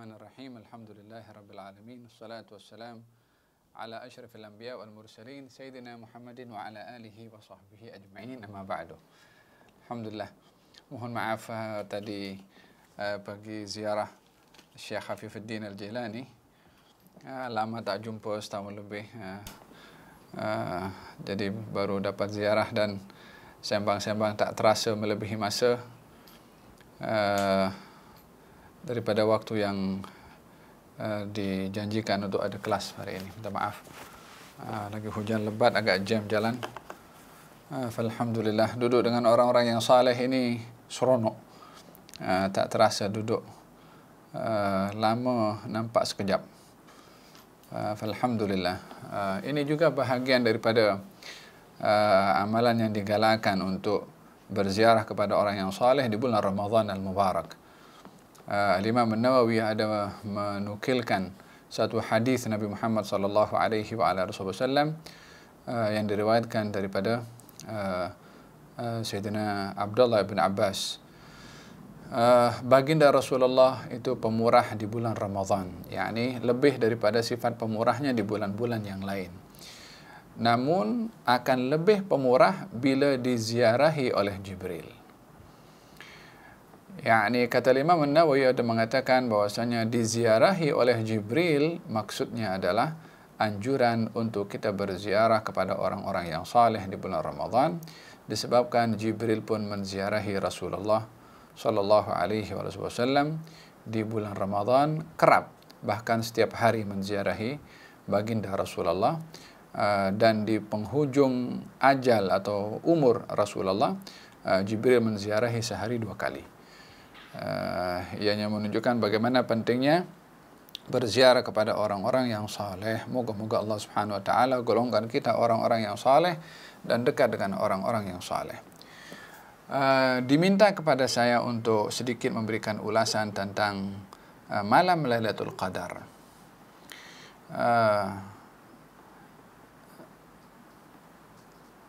Bismillahirrahmanirrahim. Alhamdulillahirabbil alamin. Wassalatu wassalam ala asyrafil anbiya wal mursalin sayyidina Muhammadin wa ala alihi wa sahbihi ajma'in. Amma ba'du. Alhamdulillah. Mohon maaf tadi pergi ziarah Syekh Hafizuddin Al-Jailani. Lama tak jumpa, setahun lebih. Jadi baru dapat ziarah dan sembang-sembang tak terasa melebihi masa. Daripada waktu yang dijanjikan untuk ada kelas hari ini. Minta maaf. Lagi hujan lebat, agak jam jalan. Alhamdulillah, duduk dengan orang-orang yang saleh ini seronok. Tak terasa duduk lama, nampak sekejap. Alhamdulillah. Ini juga bahagian daripada amalan yang digalakkan untuk berziarah kepada orang yang saleh di bulan Ramadan Al-Mubarak. Al-Imam An-Nawawi ada menukilkan satu hadis Nabi Muhammad sallallahu alaihi wa ala wasallam yang diriwayatkan daripada Sayyidina Abdullah bin Abbas. Baginda Rasulullah itu pemurah di bulan Ramadan, yakni lebih daripada sifat pemurahnya di bulan-bulan yang lain. Namun akan lebih pemurah bila diziarahi oleh Jibril. Yakni kata Imam An-Nawawi ada mengatakan bahwasanya diziarahi oleh Jibril maksudnya adalah anjuran untuk kita berziarah kepada orang-orang yang saleh di bulan Ramadan, disebabkan Jibril pun menziarahi Rasulullah sallallahu alaihi wasallam di bulan Ramadan kerap, bahkan setiap hari menziarahi baginda Rasulullah, dan di penghujung ajal atau umur Rasulullah Jibril menziarahi sehari 2 kali. Ianya menunjukkan bagaimana pentingnya berziarah kepada orang-orang yang saleh. Moga-moga Allah Subhanahu wa taala golongkan kita orang-orang yang saleh dan dekat dengan orang-orang yang saleh. Diminta kepada saya untuk sedikit memberikan ulasan tentang malam Lailatul Qadar.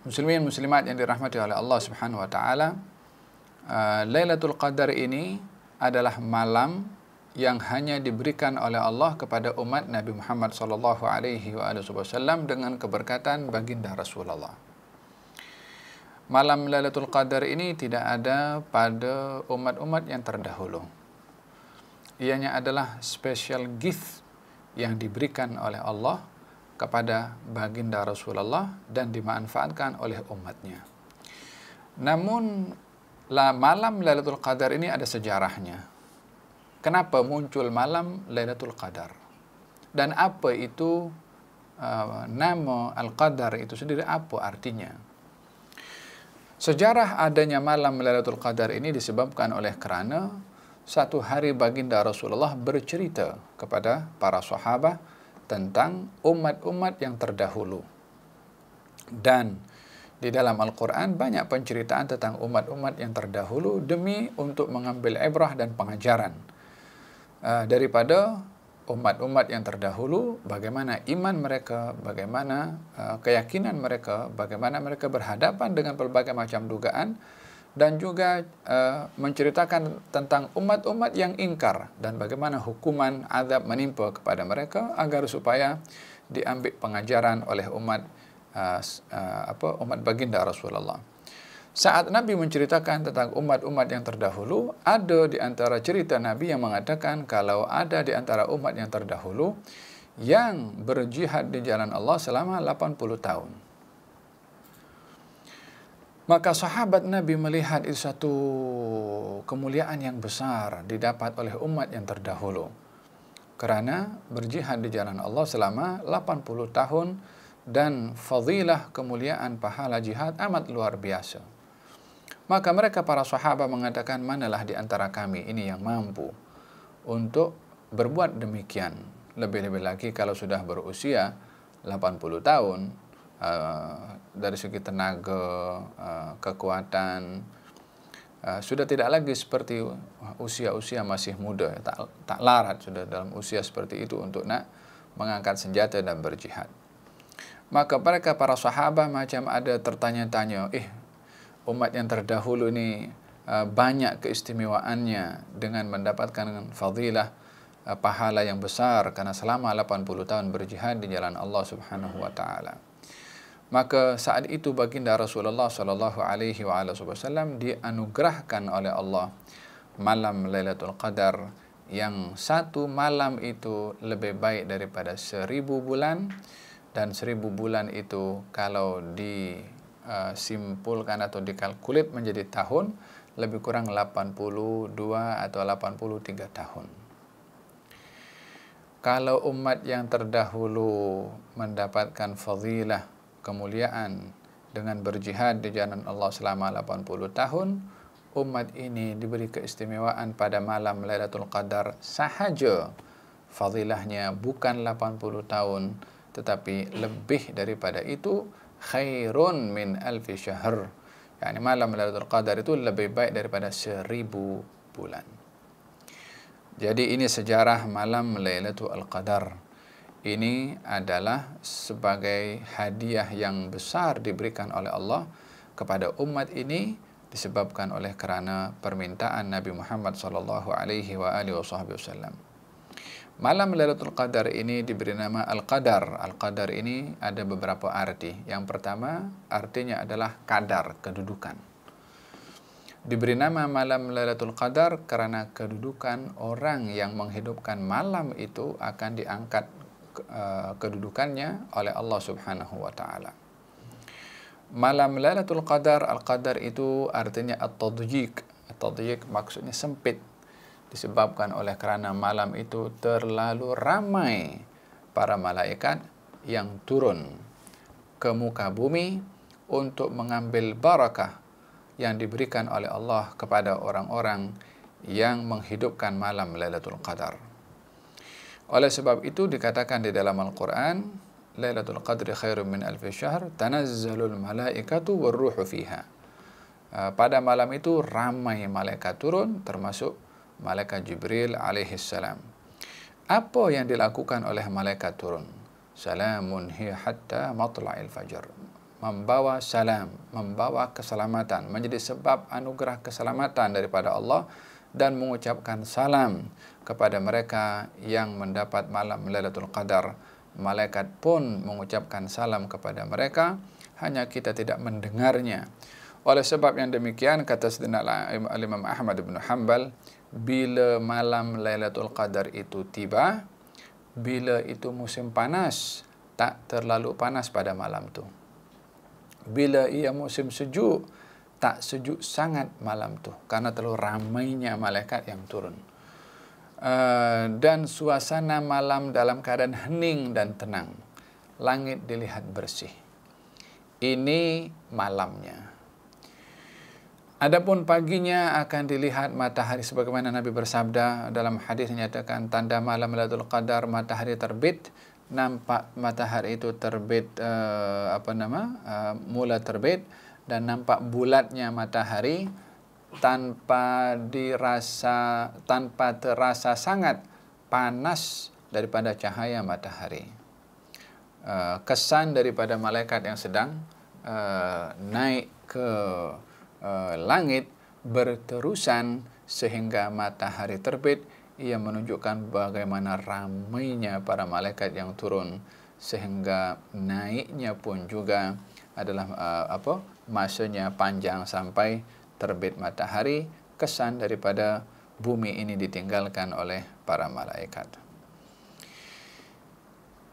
Muslimin muslimat yang dirahmati oleh Allah Subhanahu wa taala, Lailatul Qadar ini adalah malam yang hanya diberikan oleh Allah kepada umat Nabi Muhammad sallallahu alaihi wasallam dengan keberkatan baginda Rasulullah. Malam Lailatul Qadar ini tidak ada pada umat-umat yang terdahulu. Ianya adalah special gift yang diberikan oleh Allah kepada baginda Rasulullah dan dimanfaatkan oleh umatnya. Namun malam Lailatul Qadar ini ada sejarahnya. Kenapa muncul malam Lailatul Qadar? Dan apa itu nama Al-Qadar itu sendiri, apa artinya? Sejarah adanya malam Lailatul Qadar ini disebabkan oleh kerana satu hari baginda Rasulullah bercerita kepada para sahabat tentang umat-umat yang terdahulu. Dan di dalam Al-Quran banyak penceritaan tentang umat-umat yang terdahulu demi untuk mengambil ibrah dan pengajaran daripada umat-umat yang terdahulu, bagaimana iman mereka, bagaimana keyakinan mereka, bagaimana mereka berhadapan dengan berbagai macam dugaan, dan juga menceritakan tentang umat-umat yang ingkar dan bagaimana hukuman azab menimpa kepada mereka agar supaya diambil pengajaran oleh umat baginda Rasulullah. Saat Nabi menceritakan tentang umat-umat yang terdahulu, ada di antara cerita Nabi yang mengatakan kalau ada di antara umat yang terdahulu yang berjihad di jalan Allah selama 80 tahun. Maka sahabat Nabi melihat itu satu kemuliaan yang besar didapat oleh umat yang terdahulu. Kerana berjihad di jalan Allah selama 80 tahun dan fadilah kemuliaan pahala jihad amat luar biasa. Maka mereka para sahabat mengatakan, manalah di antara kami ini yang mampu untuk berbuat demikian. Lebih-lebih lagi kalau sudah berusia 80 tahun, dari segi tenaga, kekuatan, sudah tidak lagi seperti usia-usia masih muda, tak larat sudah dalam usia seperti itu untuk nak mengangkat senjata dan berjihad. Maka mereka para sahabat macam ada tertanya-tanya, umat yang terdahulu ini banyak keistimewaannya dengan mendapatkan fadilah pahala yang besar karena selama 80 tahun berjihad di jalan Allah Subhanahu wa taala. Maka saat itu baginda Rasulullah sallallahu alaihi wasallam dianugerahkan oleh Allah malam Lailatul Qadar yang satu malam itu lebih baik daripada 1000 bulan, dan 1000 bulan itu kalau disimpulkan atau dikalkulit menjadi tahun lebih kurang 82 atau 83 tahun. Kalau umat yang terdahulu mendapatkan fadilah, kemuliaan dengan berjihad di jalan Allah selama 80 tahun, umat ini diberi keistimewaan pada malam Lailatul Qadar sahaja. Fadilahnya bukan 80 tahun, tetapi lebih daripada itu, khairun min alfi syahr. Yani malam Lailatul Qadar itu lebih baik daripada 1000 bulan. Jadi ini sejarah malam Lailatul Qadar. Ini adalah sebagai hadiah yang besar diberikan oleh Allah kepada umat ini disebabkan oleh kerana permintaan Nabi Muhammad sallallahu alaihi wasallam. Malam Lailatul Qadar ini diberi nama Al-Qadar. Al-Qadar ini ada beberapa arti. Yang pertama, artinya adalah kadar, kedudukan. Diberi nama malam Lailatul Qadar karena kedudukan orang yang menghidupkan malam itu akan diangkat kedudukannya oleh Allah Subhanahu wa taala. Malam Lailatul Qadar, Al-Qadar itu artinya at-tadyiq. At-tadyiq maksudnya sempit, disebabkan oleh kerana malam itu terlalu ramai para malaikat yang turun ke muka bumi untuk mengambil barakah yang diberikan oleh Allah kepada orang-orang yang menghidupkan malam Lailatul Qadar. Oleh sebab itu dikatakan di dalam Al-Quran, Lailatul Qadri khairum min alfi syahr, tanazzalul malaikatu warruhu fiha. Pada malam itu ramai malaikat turun, termasuk malaikat Jibril alaihissalam. Apa yang dilakukan oleh malaikat turun? Salamun hiya hatta matla'il fajr. Membawa salam, membawa keselamatan, menjadi sebab anugerah keselamatan daripada Allah, dan mengucapkan salam kepada mereka yang mendapat malam Lailatul Qadar. Malaikat pun mengucapkan salam kepada mereka, hanya kita tidak mendengarnya. Oleh sebab yang demikian, kata Sayyidina Imam Ahmad bin Hanbal, bila malam Lailatul Qadar itu tiba, bila itu musim panas, tak terlalu panas pada malam itu. Bila ia musim sejuk, tak sejuk sangat malam tu karena terlalu ramainya malaikat yang turun. Dan suasana malam dalam keadaan hening dan tenang. Langit dilihat bersih. Ini malamnya. Adapun paginya akan dilihat matahari sebagaimana Nabi bersabda dalam hadis menyatakan tanda malam Lailatul Qadar matahari terbit, nampak matahari itu terbit mula terbit, dan nampak bulatnya matahari tanpa terasa sangat panas daripada cahaya matahari. Kesan daripada malaikat yang sedang naik ke langit berterusan sehingga matahari terbit, ia menunjukkan bagaimana ramainya para malaikat yang turun, sehingga naiknya pun juga adalah masanya panjang sampai terbit matahari. Kesan daripada bumi ini ditinggalkan oleh para malaikat.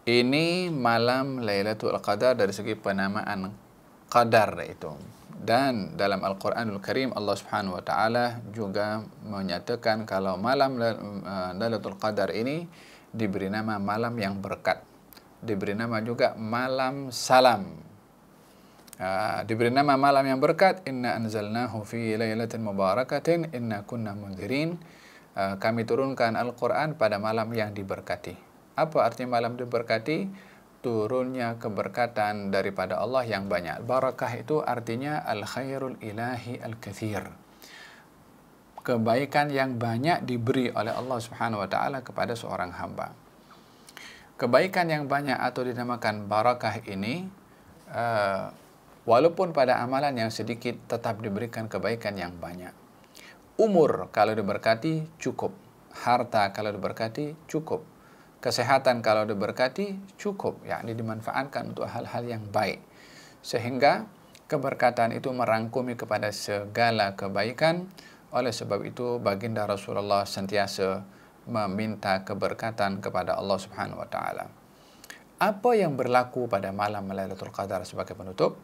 Ini malam Lailatul Qadar dari segi penamaan qadar itu. Dan dalam Al-Quranul Karim Allah Subhanahu wa taala juga menyatakan kalau malam Lailatul Qadar ini diberi nama malam yang berkat. Diberi nama juga malam salam. Diberi nama malam yang berkat, inna anzalnahu fi lailatin mubarakatin inna kunna munzirin. Kami turunkan Al-Quran pada malam yang diberkati. Apa arti malam diberkati? Turunnya keberkatan daripada Allah yang banyak. Barakah itu artinya al-khairul ilahi al-kathir. Kebaikan yang banyak diberi oleh Allah Subhanahu wa taala kepada seorang hamba. Kebaikan yang banyak atau dinamakan barakah ini walaupun pada amalan yang sedikit tetap diberikan kebaikan yang banyak. Umur kalau diberkati cukup. harta kalau diberkati cukup, kesehatan kalau diberkati cukup, yakni dimanfaatkan untuk hal-hal yang baik, sehingga keberkatan itu merangkumi kepada segala kebaikan. Oleh sebab itu baginda Rasulullah sentiasa meminta keberkatan kepada Allah Subhanahu wa taala. Apa yang berlaku pada malam Lailatul Qadar sebagai penutup?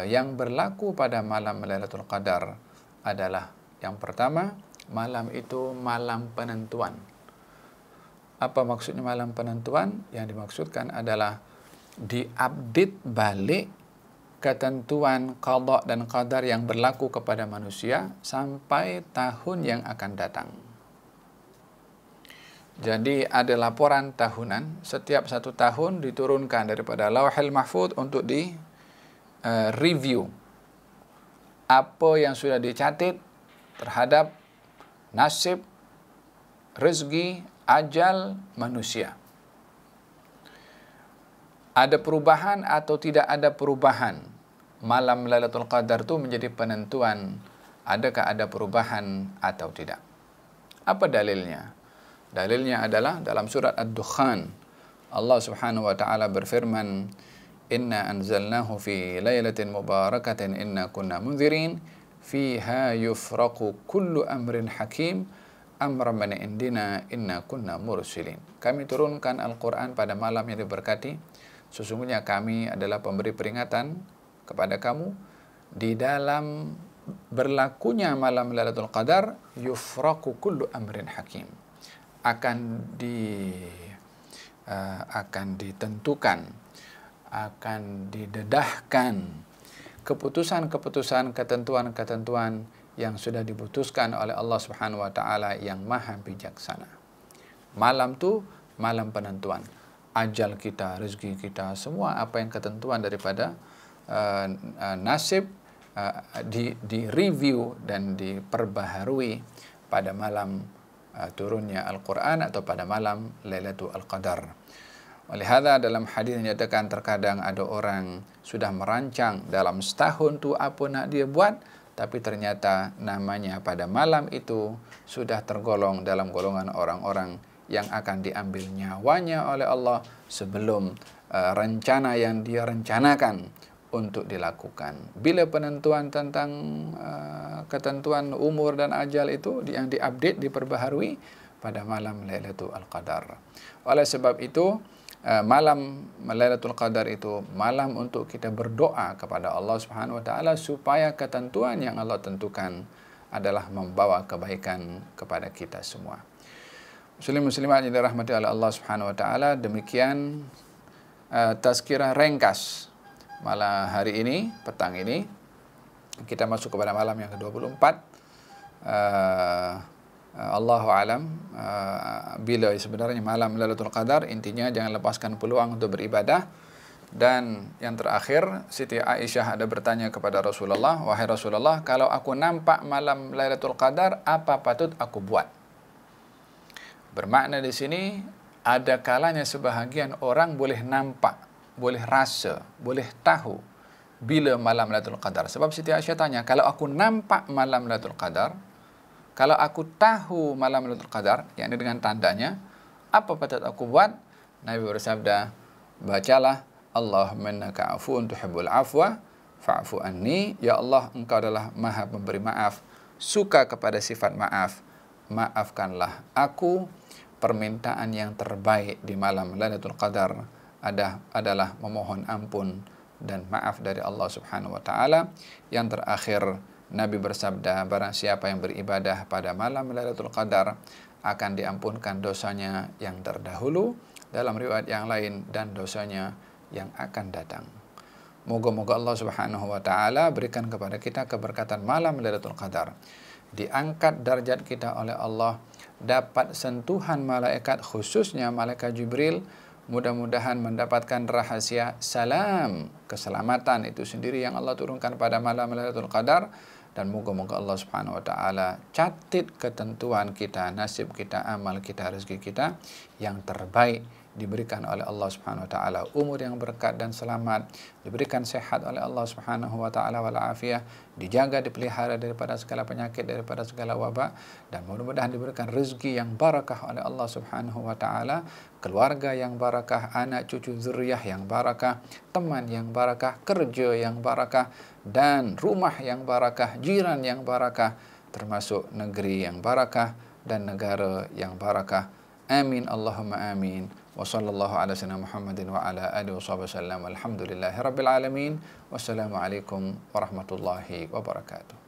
Yang berlaku pada malam Lailatul Qadar adalah yang pertama, malam itu malam penentuan. Apa maksudnya malam penentuan? Yang dimaksudkan adalah diupdate balik ketentuan qada dan qadar yang berlaku kepada manusia sampai tahun yang akan datang. Jadi ada laporan tahunan, setiap 1 tahun diturunkan daripada Lauhul Mahfuz untuk di review apa yang sudah dicatat terhadap nasib, rezeki, ajal manusia. Ada perubahan atau tidak ada perubahan, malam Lailatul Qadar itu menjadi penentuan adakah ada perubahan atau tidak. Apa dalilnya? Dalilnya adalah dalam surat Ad-Dukhan. Allah Subhanahu wa taala berfirman, "Inna anzalnahu fi lailatin mubarakatin inna kunna munzirin fiha yufraqu kullu amrin hakim amran min indina inna kunna mursilin." Kami turunkan Al-Quran pada malam yang diberkati. Sesungguhnya kami adalah pemberi peringatan kepada kamu di dalam berlakunya malam Lailatul Qadar. Yufraqu kullu amrin hakim, akan ditentukan, akan didedahkan keputusan-keputusan, ketentuan-ketentuan yang sudah diputuskan oleh Allah Subhanahu wa taala yang Maha Bijaksana. Malam itu malam penentuan ajal kita, rezeki kita, semua apa yang ketentuan daripada nasib di review dan diperbaharui pada malam turunnya Al-Quran atau pada malam Lailatul Qadar. Oleh hadza dalam hadis dinyatakan terkadang ada orang sudah merancang dalam setahun tu apa nak dia buat, tapi ternyata namanya pada malam itu sudah tergolong dalam golongan orang-orang yang akan diambil nyawanya oleh Allah sebelum rencana yang dia rencanakan untuk dilakukan. Bila penentuan tentang ketentuan umur dan ajal itu yang diupdate, diperbaharui pada malam Lailatul Qadar. Oleh sebab itu malam Lailatul Qadar itu malam untuk kita berdoa kepada Allah Subhanahu wa taala supaya ketentuan yang Allah tentukan adalah membawa kebaikan kepada kita semua. Muslim muslimat yang dirahmati oleh Allah Subhanahu wa taala, demikian tazkirah ringkas malam hari ini, petang ini. Kita masuk kepada malam yang ke-24. Allahu alam bila sebenarnya malam Lailatul Qadar. Intinya jangan lepaskan peluang untuk beribadah. Dan yang terakhir, Siti Aisyah ada bertanya kepada Rasulullah, "Wahai Rasulullah, kalau aku nampak malam Lailatul Qadar, apa patut aku buat?" Bermakna di sini ada kalanya sebahagian orang boleh nampak, boleh rasa, boleh tahu bila malam Lailatul Qadar. Sebab Siti Aisyah tanya, kalau aku nampak malam Lailatul Qadar, kalau aku tahu malam Lailatul Qadar, yakni dengan tandanya, apa patut aku buat? Nabi bersabda, bacalah, Allahumma innaka afuun tuhibbul afwa fa'fu anni. Ya Allah, engkau adalah maha pemberi maaf, suka kepada sifat maaf, maafkanlah aku. Permintaan yang terbaik di malam Lailatul Qadar adalah memohon ampun dan maaf dari Allah Subhanahu wa taala. Yang terakhir, Nabi bersabda, barang siapa yang beribadah pada malam Lailatul Qadar akan diampunkan dosanya yang terdahulu, dalam riwayat yang lain, dan dosanya yang akan datang. Moga-moga Allah Subhanahu wa taala berikan kepada kita keberkatan malam Lailatul Qadar. Diangkat darjat kita oleh Allah, dapat sentuhan malaikat, khususnya malaikat Jibril. Mudah-mudahan mendapatkan rahasia salam, keselamatan itu sendiri yang Allah turunkan pada malam Lailatul Qadar. Dan moga-moga Allah Subhanahu wa taala catat ketentuan kita, nasib kita, amal kita, rezeki kita yang terbaik diberikan oleh Allah Subhanahu wa taala umur yang berkat dan selamat, diberikan sehat oleh Allah Subhanahu wa taala wal afiyah, dijaga dipelihara daripada segala penyakit, daripada segala wabak, dan mudah-mudahan diberikan rezeki yang barakah oleh Allah Subhanahu wa taala, keluarga yang barakah, anak cucu zuriyah yang barakah, teman yang barakah, kerja yang barakah, dan rumah yang barakah, jiran yang barakah, termasuk negeri yang barakah dan negara yang barakah. Amin Allahumma amin. Wa sallallahu ala sayyidina Muhammadin wa ala alihi wasallam. Alhamdulillahi rabbil alamin. Wassalamu alaikum warahmatullahi wabarakatuh.